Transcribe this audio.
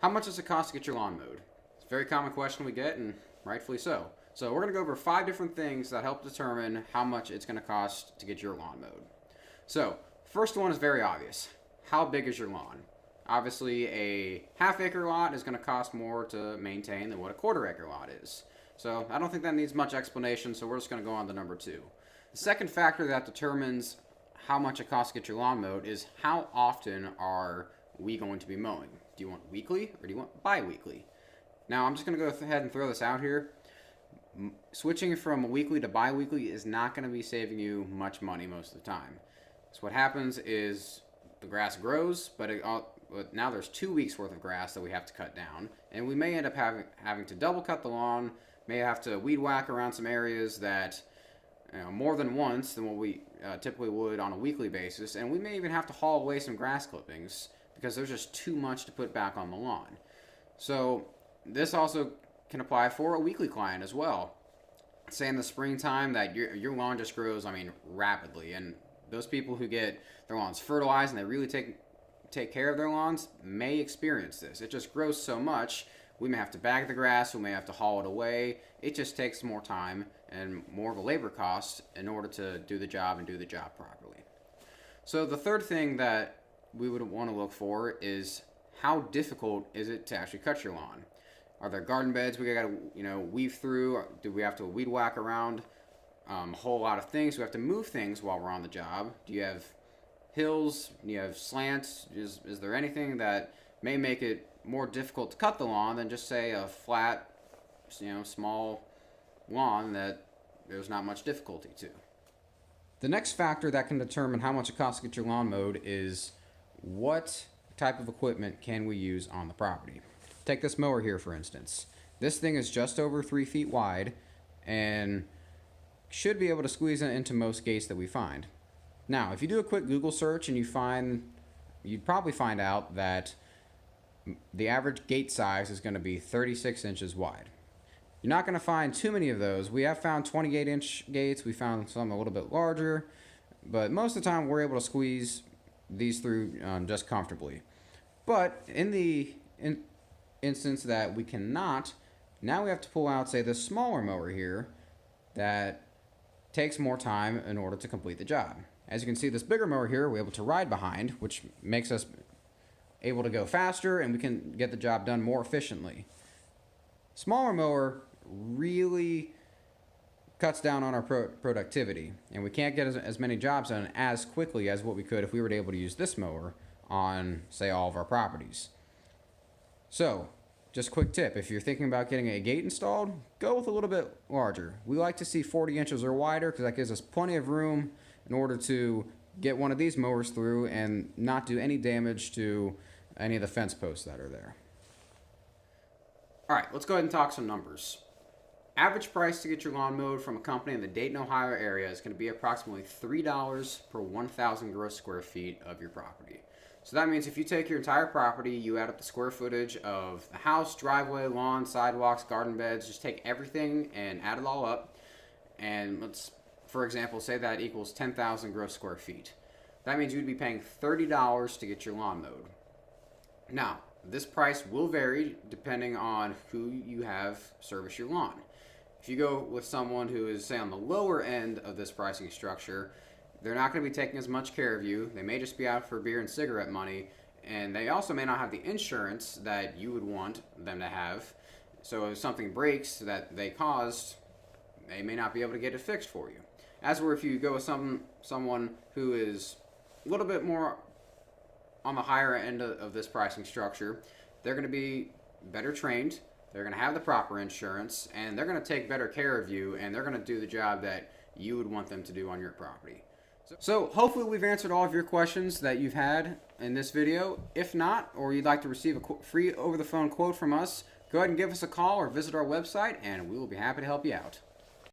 How much does it cost to get your lawn mowed? It's a very common question we get, and rightfully so. So we're going to go over 5 different things that help determine how much it's going to cost to get your lawn mowed. So, first one is very obvious. How big is your lawn? Obviously, a half-acre lot is going to cost more to maintain than what a quarter-acre lot is. So I don't think that needs much explanation, so we're just going to go on to number 2. The second factor that determines how much it costs to get your lawn mowed is how often are we going to be mowing. Do you want weekly or do you want bi-weekly? Now I'm just going to go ahead and throw this out here. Switching from weekly to bi-weekly is not going to be saving you much money most of the time. So what happens is the grass grows, but now there's 2 weeks worth of grass that we have to cut down, and we may end up having to double cut the lawn, may have to weed whack around some areas that more than once than what we typically would on a weekly basis, and we may even have to haul away some grass clippings because there's just too much to put back on the lawn. So this also can apply for a weekly client as well. Say in the springtime that your lawn just grows, rapidly, and those people who get their lawns fertilized and they really take care of their lawns may experience this. It just grows so much, we may have to bag the grass, we may have to haul it away. It just takes more time and more of a labor cost in order to do the job and do the job properly. So the third thing that we would want to look for is how difficult is it to actually cut your lawn? Are there garden beds we got to weave through? Do we have to weed whack around a whole lot of things? Do we have to move things while we're on the job? Do you have hills? Do you have slants? Is there anything that may make it more difficult to cut the lawn than just say a flat, small lawn that there's not much difficulty to? The next factor that can determine how much it costs to get your lawn mowed is what type of equipment can we use on the property. Take this mower here, for instance. This thing is just over 3 feet wide and should be able to squeeze it into most gates that we find. Now, if you do a quick Google search and you'd probably find out that the average gate size is going to be 36 inches wide. You're not going to find too many of those. We have found 28-inch gates. We found some a little bit larger, but most of the time we're able to squeeze these through just comfortably. But in the instance that we cannot, now we have to pull out, say, this smaller mower here that takes more time in order to complete the job. As you can see, this bigger mower here we're able to ride behind, which makes us able to go faster and we can get the job done more efficiently. Smaller mower really cuts down on our productivity, and we can't get as many jobs done as quickly as what we could if we were able to use this mower on, say, all of our properties. So, just a quick tip, if you're thinking about getting a gate installed, go with a little bit larger. We like to see 40 inches or wider because that gives us plenty of room in order to get one of these mowers through and not do any damage to any of the fence posts that are there. Alright, let's go ahead and talk some numbers. Average price to get your lawn mowed from a company in the Dayton, Ohio area is going to be approximately $3 per 1,000 gross square feet of your property. So that means if you take your entire property, you add up the square footage of the house, driveway, lawn, sidewalks, garden beds, just take everything and add it all up. And let's, for example, say that equals 10,000 gross square feet. That means you'd be paying $30 to get your lawn mowed. Now, this price will vary depending on who you have service your lawn. If you go with someone who is, say, on the lower end of this pricing structure, they're not going to be taking as much care of you. They may just be out for beer and cigarette money, and they also may not have the insurance that you would want them to have. So if something breaks that they caused, they may not be able to get it fixed for you. As where if you go with someone who is a little bit more on the higher end of this pricing structure, they're going to be better trained, they're going to have the proper insurance, and they're going to take better care of you, and they're going to do the job that you would want them to do on your property. So hopefully we've answered all of your questions that you've had in this video. If not, or you'd like to receive a free over-the-phone quote from us, go ahead and give us a call or visit our website, and we will be happy to help you out.